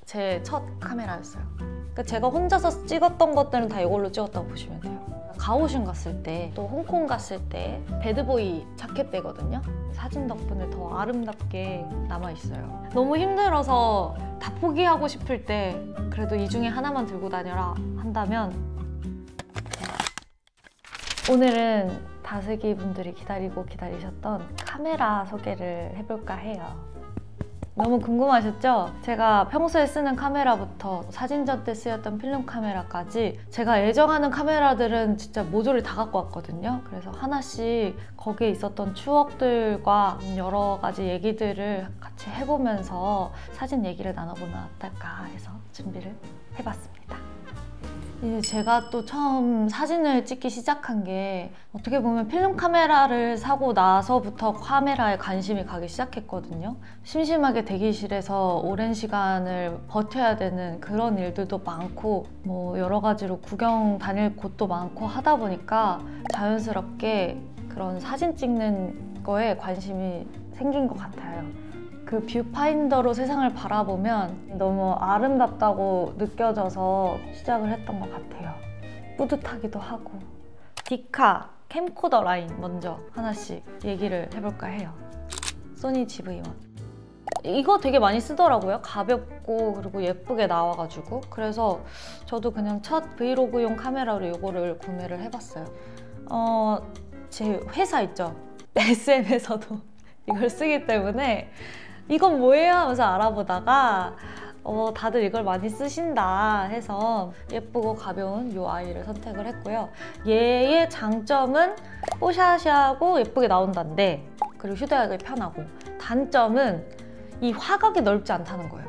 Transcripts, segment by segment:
제 첫 카메라였어요. 그러니까 제가 혼자서 찍었던 것들은 다 이걸로 찍었다고 보시면 돼요. 가오슝 갔을 때, 또 홍콩 갔을 때 배드보이 자켓배거든요. 사진 덕분에 더 아름답게 남아있어요. 너무 힘들어서 다 포기하고 싶을 때 그래도 이 중에 하나만 들고 다녀라 한다면 오늘은 다슬기 분들이 기다리셨던 카메라 소개를 해볼까 해요. 너무 궁금하셨죠? 제가 평소에 쓰는 카메라부터 사진전 때 쓰였던 필름 카메라까지 제가 애정하는 카메라들은 진짜 모조리 다 갖고 왔거든요. 그래서 하나씩 거기에 있었던 추억들과 여러 가지 얘기들을 같이 해보면서 사진 얘기를 나눠보면 어떨까 해서 준비를 해봤습니다. 이제 제가 또 처음 사진을 찍기 시작한 게 어떻게 보면 필름 카메라를 사고 나서부터 카메라에 관심이 가기 시작했거든요. 심심하게 대기실에서 오랜 시간을 버텨야 되는 그런 일들도 많고 뭐 여러 가지로 구경 다닐 곳도 많고 하다 보니까 자연스럽게 그런 사진 찍는 거에 관심이 생긴 것 같아요. 그 뷰파인더로 세상을 바라보면 너무 아름답다고 느껴져서 시작을 했던 것 같아요. 뿌듯하기도 하고. 디카 캠코더 라인 먼저 하나씩 얘기를 해볼까 해요. 소니 GV1. 이거 되게 많이 쓰더라고요. 가볍고 그리고 예쁘게 나와가지고. 그래서 저도 그냥 첫 브이로그용 카메라로 이거를 구매를 해봤어요. 제 회사 있죠? SM에서도 이걸 쓰기 때문에 이건 뭐예요? 하면서 알아보다가 다들 이걸 많이 쓰신다 해서 예쁘고 가벼운 이 아이를 선택을 했고요. 얘의 장점은 뽀샤시하고 예쁘게 나온다는데 그리고 휴대하기 편하고 단점은 이 화각이 넓지 않다는 거예요.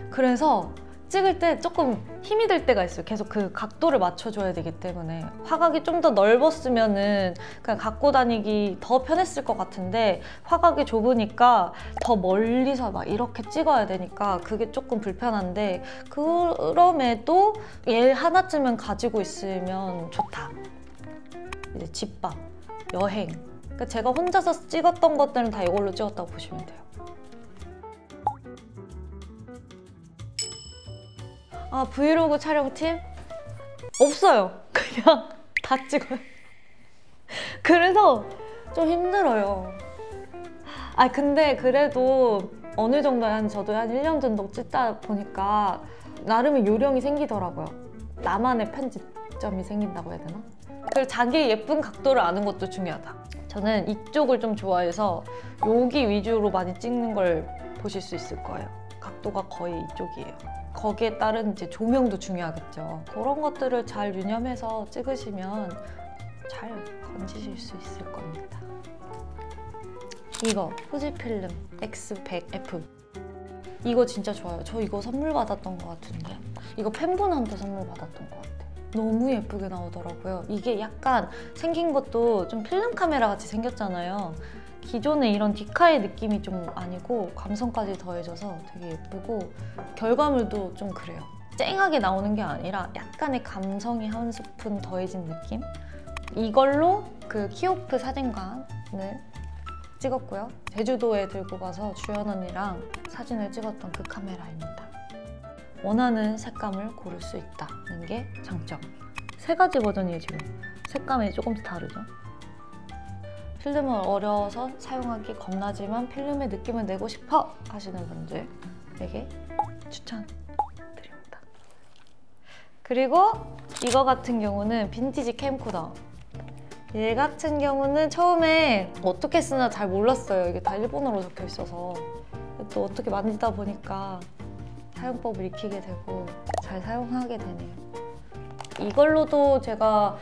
그래서 찍을 때 조금 힘이 들 때가 있어요. 계속 그 각도를 맞춰줘야 되기 때문에 화각이 좀 더 넓었으면은 그냥 갖고 다니기 더 편했을 것 같은데 화각이 좁으니까 더 멀리서 막 이렇게 찍어야 되니까 그게 조금 불편한데 그럼에도 얘 하나쯤은 가지고 있으면 좋다. 이제 집밥, 여행. 그러니까 제가 혼자서 찍었던 것들은 다 이걸로 찍었다고 보시면 돼요. 브이로그 촬영팀? 없어요. 그냥 다 찍어요. 그래서 좀 힘들어요. 근데 그래도 어느 정도 저도 한 1년 정도 찍다 보니까 나름의 요령이 생기더라고요. 나만의 편집점이 생긴다고 해야 되나? 그리고 자기 예쁜 각도를 아는 것도 중요하다. 저는 이쪽을 좀 좋아해서 여기 위주로 많이 찍는 걸 보실 수 있을 거예요. 각도가 거의 이쪽이에요. 거기에 따른 이제 조명도 중요하겠죠. 그런 것들을 잘 유념해서 찍으시면 잘 건지실 수 있을 겁니다. 이거 후지필름 X100F 이거 진짜 좋아요. 저 이거 선물 받았던 것 같은데 이거 팬분한테 선물 받았던 것 같아요. 너무 예쁘게 나오더라고요. 이게 약간 생긴 것도 좀 필름 카메라 같이 생겼잖아요. 기존의 이런 디카의 느낌이 좀 아니고 감성까지 더해져서 되게 예쁘고 결과물도 좀 그래요. 쨍하게 나오는 게 아니라 약간의 감성이 한 스푼 더해진 느낌? 이걸로 그 키오프 사진관을 찍었고요. 제주도에 들고 가서 주연 언니랑 사진을 찍었던 그 카메라입니다. 원하는 색감을 고를 수 있다는 게 장점. 3가지 버전이에요 지금. 색감이 조금씩 다르죠. 필름은 어려워서 사용하기 겁나지만 필름의 느낌을 내고 싶어 하시는 분들에게 추천드립니다. 그리고 이거 같은 경우는 빈티지 캠코더. 얘 같은 경우는 처음에 어떻게 쓰나 잘 몰랐어요. 이게 다 일본어로 적혀 있어서. 또 어떻게 만지다 보니까 사용법을 익히게 되고 잘 사용하게 되네요. 이걸로도 제가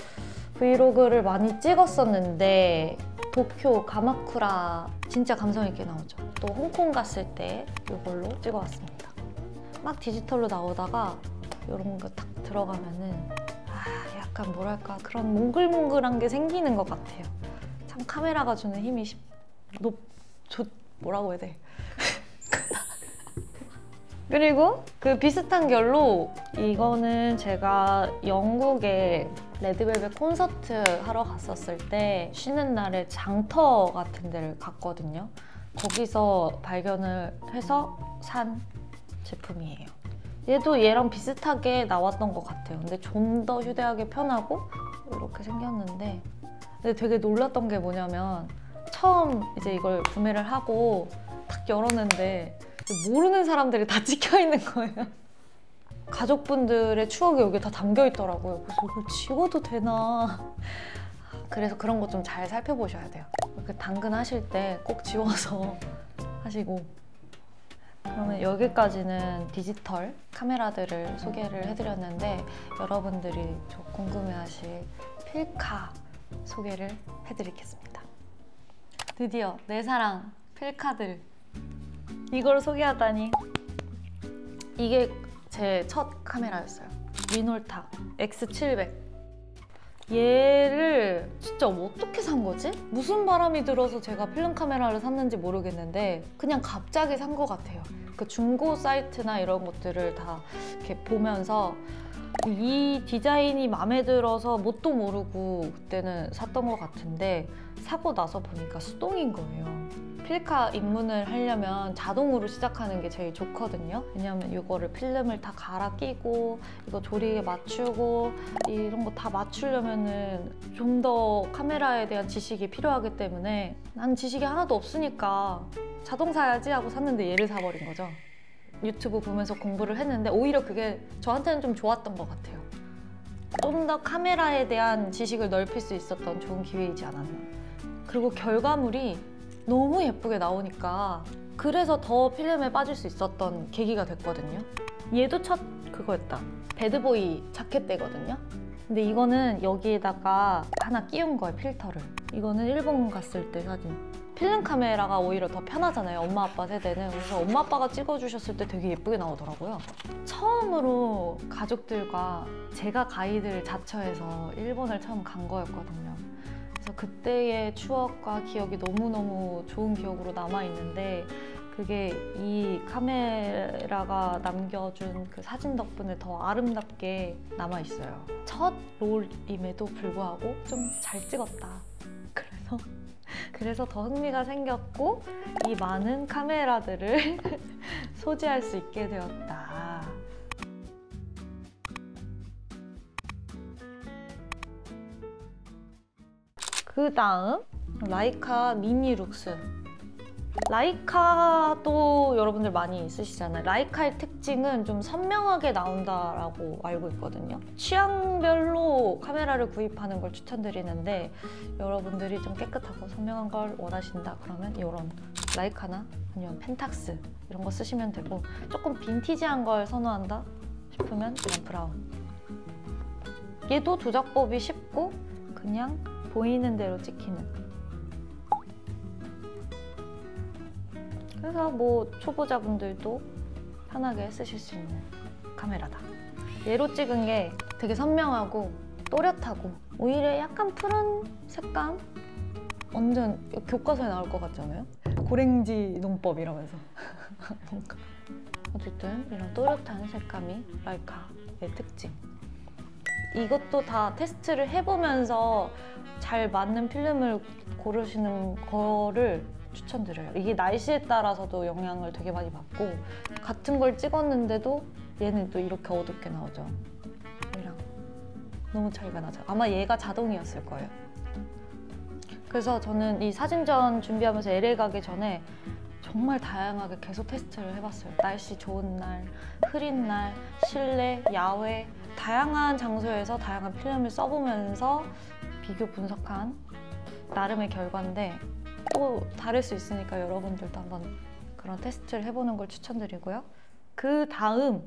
브이로그를 많이 찍었었는데 도쿄, 가마쿠라 진짜 감성 있게 나오죠. 또 홍콩 갔을 때 이걸로 찍어왔습니다. 막 디지털로 나오다가 이런 거 딱 들어가면은 약간 뭐랄까 그런 몽글몽글한 게 생기는 것 같아요. 참 카메라가 주는 힘이 뭐라고 해야 돼? 그리고 그 비슷한 결로 이거는 제가 영국에 레드벨벳 콘서트 하러 갔었을 때 쉬는 날에 장터 같은 데를 갔거든요. 거기서 발견을 해서 산 제품이에요. 얘도 얘랑 비슷하게 나왔던 것 같아요. 근데 좀 더 휴대하기 편하고 이렇게 생겼는데, 근데 되게 놀랐던 게 뭐냐면 처음 이제 이걸 구매를 하고 딱 열었는데 모르는 사람들이 다 찍혀 있는 거예요. 가족분들의 추억이 여기 다 담겨 있더라고요. 그래서 이걸 지워도 되나? 그래서 그런 거 좀 잘 살펴보셔야 돼요. 이렇게 당근하실 때 꼭 지워서 하시고. 그러면 여기까지는 디지털 카메라들을 소개를 해드렸는데, 여러분들이 좀 궁금해하실 필카 소개를 해드리겠습니다. 드디어 내 사랑 필카들, 이걸 소개하다니. 이게 제 첫 카메라였어요. 미놀타 X700. 얘를 진짜 어떻게 산 거지? 무슨 바람이 들어서 제가 필름 카메라를 샀는지 모르겠는데 그냥 갑자기 산 것 같아요. 그 중고 사이트나 이런 것들을 다 이렇게 보면서 이 디자인이 마음에 들어서 뭣도 모르고 그때는 샀던 것 같은데, 사고 나서 보니까 수동인 거예요. 필카 입문을 하려면 자동으로 시작하는 게 제일 좋거든요. 왜냐면 이거를 필름을 다 갈아 끼고 이거 조리개 맞추고 이런 거 다 맞추려면은 좀 더 카메라에 대한 지식이 필요하기 때문에 난 지식이 하나도 없으니까 자동 사야지 하고 샀는데 얘를 사버린 거죠. 유튜브 보면서 공부를 했는데 오히려 그게 저한테는 좀 좋았던 것 같아요. 좀 더 카메라에 대한 지식을 넓힐 수 있었던 좋은 기회이지 않았나. 그리고 결과물이 너무 예쁘게 나오니까 그래서 더 필름에 빠질 수 있었던 계기가 됐거든요. 얘도 첫 그거였다. 배드보이 자켓대거든요. 근데 이거는 여기에다가 하나 끼운 거예요, 필터를. 이거는 일본 갔을 때 사진. 필름 카메라가 오히려 더 편하잖아요, 엄마 아빠 세대는. 그래서 엄마 아빠가 찍어주셨을 때 되게 예쁘게 나오더라고요. 처음으로 가족들과 제가 가이드를 자처해서 일본을 처음 간 거였거든요. 그래서 그때의 추억과 기억이 너무너무 좋은 기억으로 남아있는데, 그게 이 카메라가 남겨준 그 사진 덕분에 더 아름답게 남아있어요. 첫 롤임에도 불구하고 좀 잘 찍었다. 그래서 더 흥미가 생겼고 이 많은 카메라들을 소지할 수 있게 되었다. 그 다음 라이카 미니 룩스. 라이카도 여러분들 많이 쓰시잖아요. 라이카의 특징은 좀 선명하게 나온다라고 알고 있거든요. 취향별로 카메라를 구입하는 걸 추천드리는데, 여러분들이 좀 깨끗하고 선명한 걸 원하신다 그러면 이런 라이카나 아니면 펜탁스 이런 거 쓰시면 되고, 조금 빈티지한 걸 선호한다 싶으면 이런 브라운. 얘도 조작법이 쉽고 그냥 보이는 대로 찍히는. 그래서 뭐 초보자분들도 편하게 쓰실 수 있는 카메라다. 얘로 찍은 게 되게 선명하고 또렷하고 오히려 약간 푸른 색감? 완전 교과서에 나올 것 같지 않아요? 고랭지 농법 이러면서. 뭔가. 어쨌든 이런 또렷한 색감이 라이카의 특징. 이것도 다 테스트를 해보면서 잘 맞는 필름을 고르시는 거를 추천드려요. 이게 날씨에 따라서도 영향을 되게 많이 받고, 같은 걸 찍었는데도 얘는 또 이렇게 어둡게 나오죠. 얘랑 너무 차이가 나죠. 아마 얘가 자동이었을 거예요. 그래서 저는 이 사진전 준비하면서 LA 가기 전에 정말 다양하게 계속 테스트를 해봤어요. 날씨 좋은 날, 흐린 날, 실내, 야외, 다양한 장소에서 다양한 필름을 써보면서 비교 분석한 나름의 결과인데, 또 다를 수 있으니까 여러분들도 한번 그런 테스트를 해보는 걸 추천드리고요. 그 다음,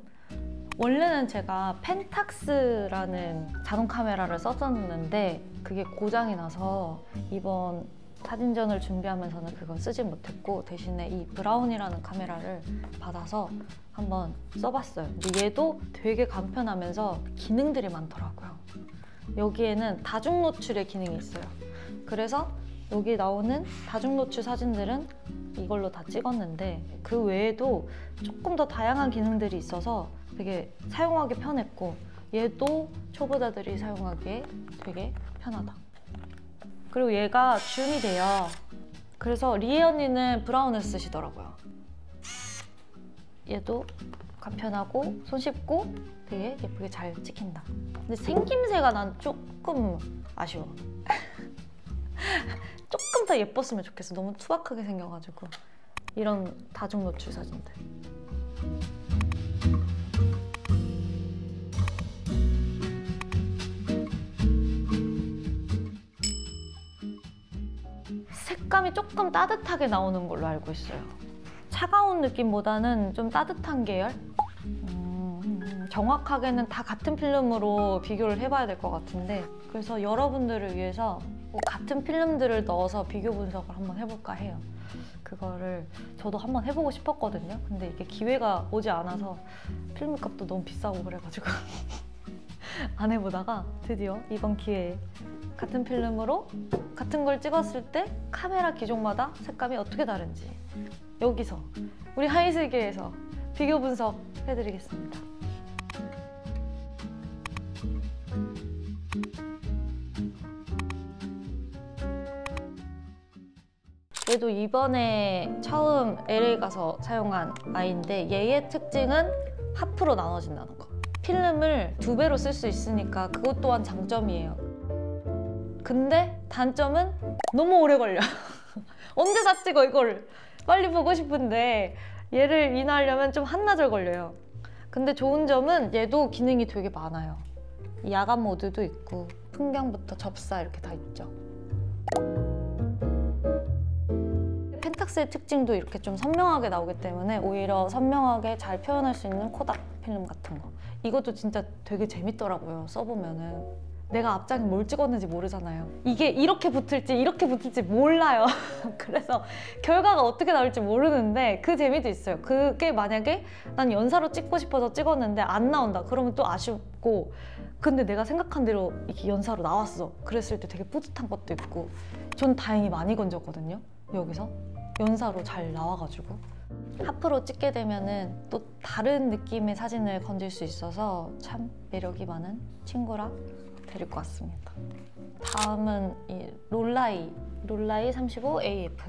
원래는 제가 펜탁스라는 자동 카메라를 썼었는데 그게 고장이 나서 이번 사진전을 준비하면서는 그걸 쓰지 못했고, 대신에 이 브라운이라는 카메라를 받아서 한번 써봤어요. 근데 얘도 되게 간편하면서 기능들이 많더라고요. 여기에는 다중 노출의 기능이 있어요. 그래서 여기 나오는 다중 노출 사진들은 이걸로 다 찍었는데, 그 외에도 조금 더 다양한 기능들이 있어서 되게 사용하기 편했고, 얘도 초보자들이 사용하기에 되게 편하다. 그리고 얘가 줌이 돼요. 그래서 리에 언니는 브라운을 쓰시더라고요. 얘도 간편하고 손쉽고 되게 예쁘게 잘 찍힌다. 근데 생김새가 난 조금 아쉬워. 조금 더 예뻤으면 좋겠어. 너무 투박하게 생겨가지고. 이런 다중 노출 사진들. 색감이 조금 따뜻하게 나오는 걸로 알고 있어요. 차가운 느낌보다는 좀 따뜻한 계열? 정확하게는 다 같은 필름으로 비교를 해봐야 될 것 같은데, 그래서 여러분들을 위해서 같은 필름들을 넣어서 비교 분석을 한번 해볼까 해요. 그거를 저도 한번 해보고 싶었거든요. 근데 이게 기회가 오지 않아서 필름 값도 너무 비싸고 그래가지고 안 해보다가 드디어 이번 기회에 같은 필름으로 같은 걸 찍었을 때 카메라 기종마다 색감이 어떻게 다른지 여기서 우리 하이슬기에서 비교 분석 해드리겠습니다. 얘도 이번에 처음 LA 가서 사용한 아이인데 얘의 특징은 하프로 나눠진다는 거. 필름을 2배로 쓸 수 있으니까 그것 또한 장점이에요. 근데 단점은 너무 오래 걸려. 언제 다 찍어 이거를. 빨리 보고 싶은데 얘를 인화하려면 좀 한나절 걸려요. 근데 좋은 점은 얘도 기능이 되게 많아요. 야간 모드도 있고 풍경부터 접사 이렇게 다 있죠. 펜탁스의 특징도 이렇게 좀 선명하게 나오기 때문에 오히려 선명하게 잘 표현할 수 있는 코닥 필름 같은 거. 이것도 진짜 되게 재밌더라고요. 써보면은 내가 앞장에 뭘 찍었는지 모르잖아요. 이게 이렇게 붙을지 몰라요. 그래서 결과가 어떻게 나올지 모르는데 그 재미도 있어요. 그게 만약에 난 연사로 찍고 싶어서 찍었는데 안 나온다 그러면 또 아쉽고, 근데 내가 생각한 대로 이게 연사로 나왔어 그랬을 때 되게 뿌듯한 것도 있고, 전 다행히 많이 건졌거든요. 여기서 연사로 잘 나와가지고 하프로 찍게 되면은 또 다른 느낌의 사진을 건질 수 있어서 참 매력이 많은 친구라 데리고 왔습니다. 다음은 이 롤라이 35 AF.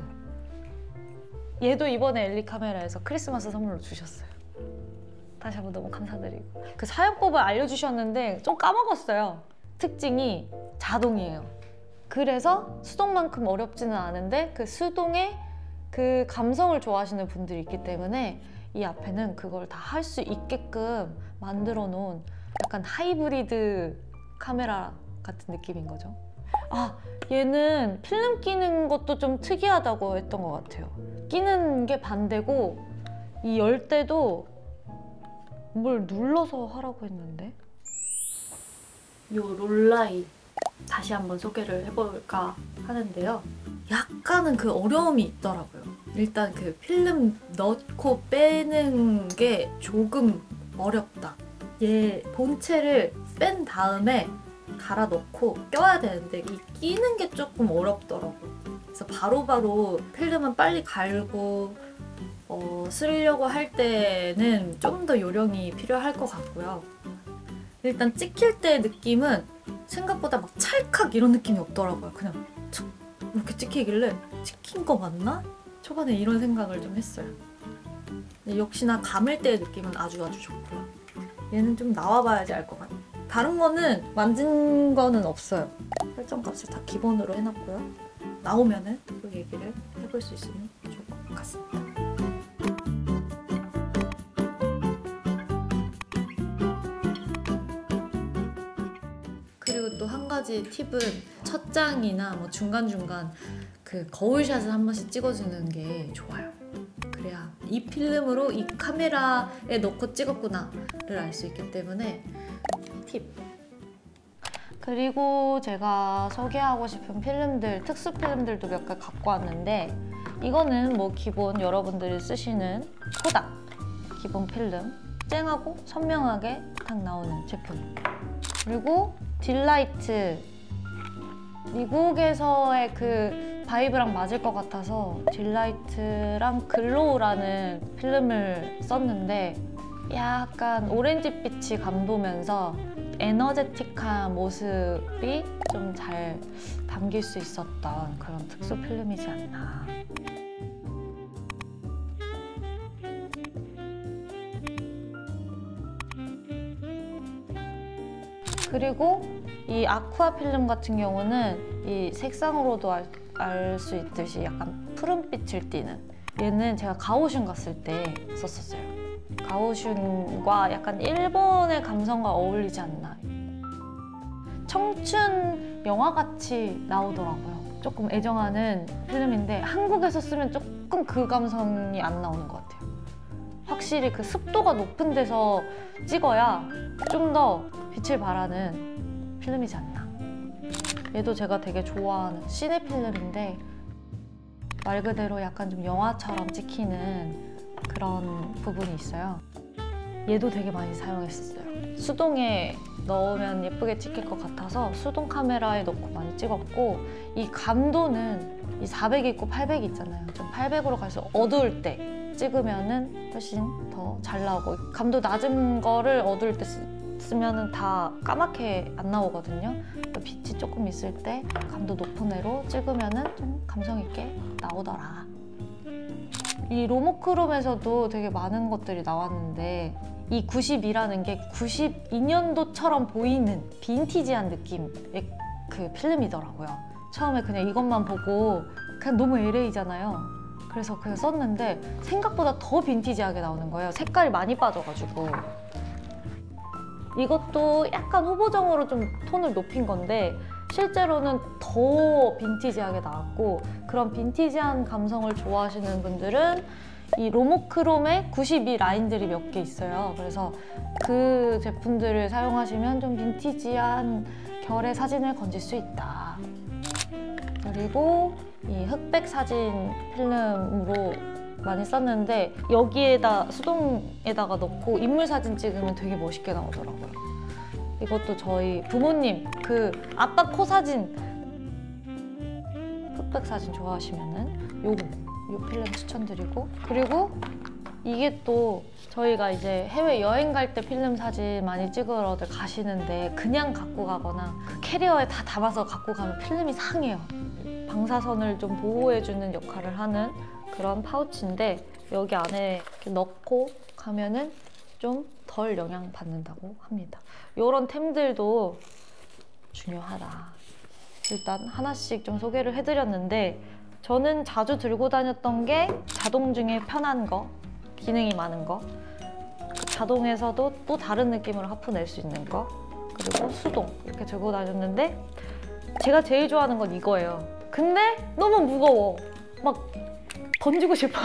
얘도 이번에 엘리 카메라에서 크리스마스 선물로 주셨어요. 다시 한번 너무 감사드리고, 그 사용법을 알려주셨는데 좀 까먹었어요. 특징이 자동이에요. 그래서 수동만큼 어렵지는 않은데 그 수동의 그 감성을 좋아하시는 분들이 있기 때문에 이 앞에는 그걸 다 할 수 있게끔 만들어 놓은 약간 하이브리드 카메라 같은 느낌인 거죠. 아, 얘는 필름 끼는 것도 좀 특이하다고 했던 것 같아요. 끼는 게 반대고 이 열 때도 뭘 눌러서 하라고 했는데, 요 롤라이 다시 한번 소개를 해볼까 하는데요. 약간은 그 어려움이 있더라고요. 일단 그 필름 넣고 빼는 게 조금 어렵다. 얘 본체를 뺀 다음에 갈아 넣고 껴야 되는데 이 끼는 게 조금 어렵더라고요. 그래서 바로바로 필름은 빨리 갈고 쓰려고 할 때는 좀 더 요령이 필요할 것 같고요. 일단 찍힐 때 느낌은 생각보다 막 찰칵 이런 느낌이 없더라고요. 그냥 툭 이렇게 찍히길래 찍힌 거 맞나? 초반에 이런 생각을 좀 했어요. 근데 역시나 감을 때의 느낌은 아주 좋고요. 얘는 좀 나와봐야지 알 것 같아요. 다른 거는 만진 거는 없어요. 설정값을 다 기본으로 해놨고요. 나오면은 또 얘기를 해볼 수 있으면 좋을 것 같습니다. 그리고 또 한 가지 팁은 첫 장이나 뭐 중간중간 그 거울샷을 한 번씩 찍어주는 게 좋아요. 그래야 이 필름으로 이 카메라에 넣고 찍었구나를 알 수 있기 때문에 팁. 그리고 제가 소개하고 싶은 필름들, 특수 필름들도 몇 개 갖고 왔는데, 이거는 뭐 기본 여러분들이 쓰시는 코닥 기본 필름, 쨍하고 선명하게 딱 나오는 제품. 그리고 딜라이트, 미국에서의 그 바이브랑 맞을 것 같아서 딜라이트랑 글로우라는 필름을 썼는데 약간 오렌지빛이 감도면서 에너제틱한 모습이 좀 잘 담길 수 있었던 그런 특수 필름이지 않나. 그리고 이 아쿠아 필름 같은 경우는 이 색상으로도 알 수 있듯이 약간 푸른빛을 띠는, 얘는 제가 가오슝 갔을 때 썼었어요. 가오슝과 약간 일본의 감성과 어울리지 않나. 청춘 영화같이 나오더라고요. 조금 애정하는 필름인데 한국에서 쓰면 조금 그 감성이 안 나오는 것 같아요. 확실히 그 습도가 높은 데서 찍어야 좀 더 빛을 발하는 필름이지 않나. 얘도 제가 되게 좋아하는 시네 필름인데 말 그대로 약간 좀 영화처럼 찍히는 그런 부분이 있어요. 얘도 되게 많이 사용했었어요. 수동에 넣으면 예쁘게 찍힐 것 같아서 수동 카메라에 넣고 많이 찍었고, 이 감도는 이 400 있고 800 있잖아요. 좀 800으로 갈수록 어두울 때 찍으면은 훨씬 더 잘 나오고, 감도 낮은 거를 어두울 때 쓰면은 다 까맣게 안 나오거든요. 빛이 조금 있을 때 감도 높은 애로 찍으면은 좀 감성 있게 나오더라. 이 로모크롬에서도 되게 많은 것들이 나왔는데 이 92라는 게 92년도처럼 보이는 빈티지한 느낌의 그 필름이더라고요. 처음에 그냥 이것만 보고 그냥 너무 LA잖아요. 그래서 그냥 썼는데 생각보다 더 빈티지하게 나오는 거예요. 색깔이 많이 빠져가지고. 이것도 약간 후보정으로 좀 톤을 높인 건데 실제로는 더 빈티지하게 나왔고, 그런 빈티지한 감성을 좋아하시는 분들은 이 로모크롬의 92 라인들이 몇 개 있어요. 그래서 그 제품들을 사용하시면 좀 빈티지한 결의 사진을 건질 수 있다. 그리고 이 흑백 사진 필름으로 많이 썼는데 여기에다 수동에다가 넣고 인물 사진 찍으면 되게 멋있게 나오더라고요. 이것도 저희 부모님 그 아빠 코 사진, 흑백 사진 좋아하시면은 요 필름 추천드리고, 그리고 이게 또 저희가 이제 해외 여행 갈 때 필름 사진 많이 찍으러들 가시는데 그냥 갖고 가거나 그 캐리어에 다 담아서 갖고 가면 필름이 상해요. 방사선을 좀 보호해주는 역할을 하는 그런 파우치인데 여기 안에 이렇게 넣고 가면은 좀 덜 영향 받는다고 합니다. 이런 템들도 중요하다. 일단 하나씩 좀 소개를 해드렸는데 저는 자주 들고 다녔던 게 자동 중에 편한 거, 기능이 많은 거, 자동에서도 또 다른 느낌으로 하프 낼 수 있는 거, 그리고 수동 이렇게 들고 다녔는데 제가 제일 좋아하는 건 이거예요. 근데 너무 무거워. 막 던지고 싶어.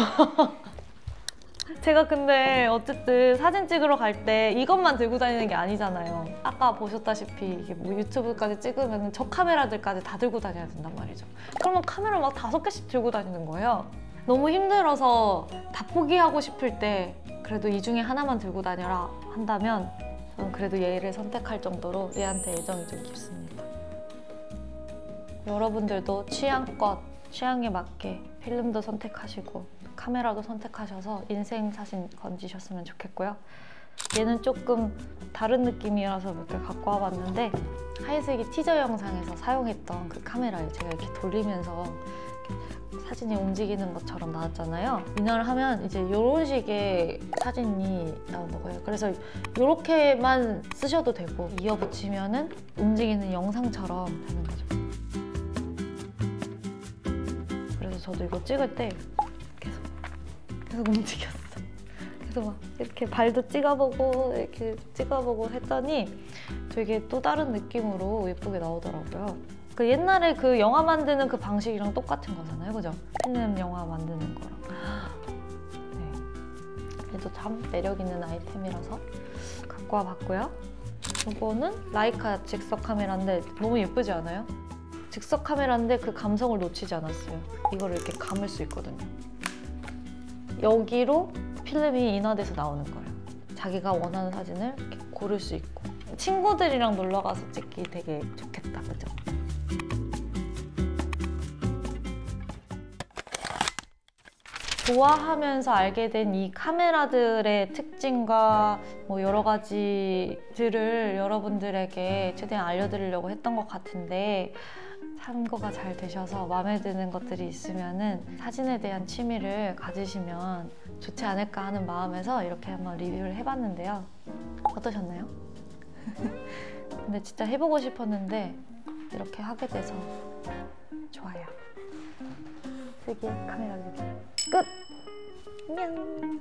제가 근데 어쨌든 사진 찍으러 갈 때 이것만 들고 다니는 게 아니잖아요. 아까 보셨다시피 이게 뭐 유튜브까지 찍으면 저 카메라들까지 다 들고 다녀야 된단 말이죠. 그러면 카메라 막 5개씩 들고 다니는 거예요. 너무 힘들어서 다 포기하고 싶을 때 그래도 이 중에 하나만 들고 다녀라 한다면 저는 그래도 얘를 선택할 정도로 얘한테 애정이 좀 깊습니다. 여러분들도 취향껏, 취향에 맞게 필름도 선택하시고 카메라도 선택하셔서 인생 사진 건지셨으면 좋겠고요. 얘는 조금 다른 느낌이라서 몇 개 갖고 와봤는데 하이색이 티저 영상에서 사용했던 그 카메라를 제가 이렇게 돌리면서 이렇게 사진이 움직이는 것처럼 나왔잖아요. 인화를 하면 이제 이런 식의 사진이 나오는 거예요. 그래서 이렇게만 쓰셔도 되고 이어붙이면은 움직이는 영상처럼 되는 거죠. 그래서 저도 이거 찍을 때 계속 움직였어. 그래서 막 이렇게 발도 찍어보고 이렇게 찍어보고 했더니 되게 또 다른 느낌으로 예쁘게 나오더라고요. 그 옛날에 그 영화 만드는 그 방식이랑 똑같은 거잖아요, 그죠? 필름 영화 만드는 거랑. 네. 그래도 참 매력 있는 아이템이라서 갖고 와봤고요. 이거는 라이카 즉석 카메라인데 너무 예쁘지 않아요? 즉석 카메라인데 그 감성을 놓치지 않았어요. 이거를 이렇게 감을 수 있거든요. 여기로 필름이 인화돼서 나오는 거예요. 자기가 원하는 사진을 이렇게 고를 수 있고 친구들이랑 놀러 가서 찍기 되게 좋겠다, 그죠? 좋아하면서 알게 된 이 카메라들의 특징과 뭐 여러 가지들을 여러분들에게 최대한 알려드리려고 했던 것 같은데 참고가 잘 되셔서 마음에 드는 것들이 있으면은 사진에 대한 취미를 가지시면 좋지 않을까 하는 마음에서 이렇게 한번 리뷰를 해봤는데요. 어떠셨나요? 근데 진짜 해보고 싶었는데 이렇게 하게 돼서 좋아요. 쓰기 카메라 뷰기 끝! 안녕!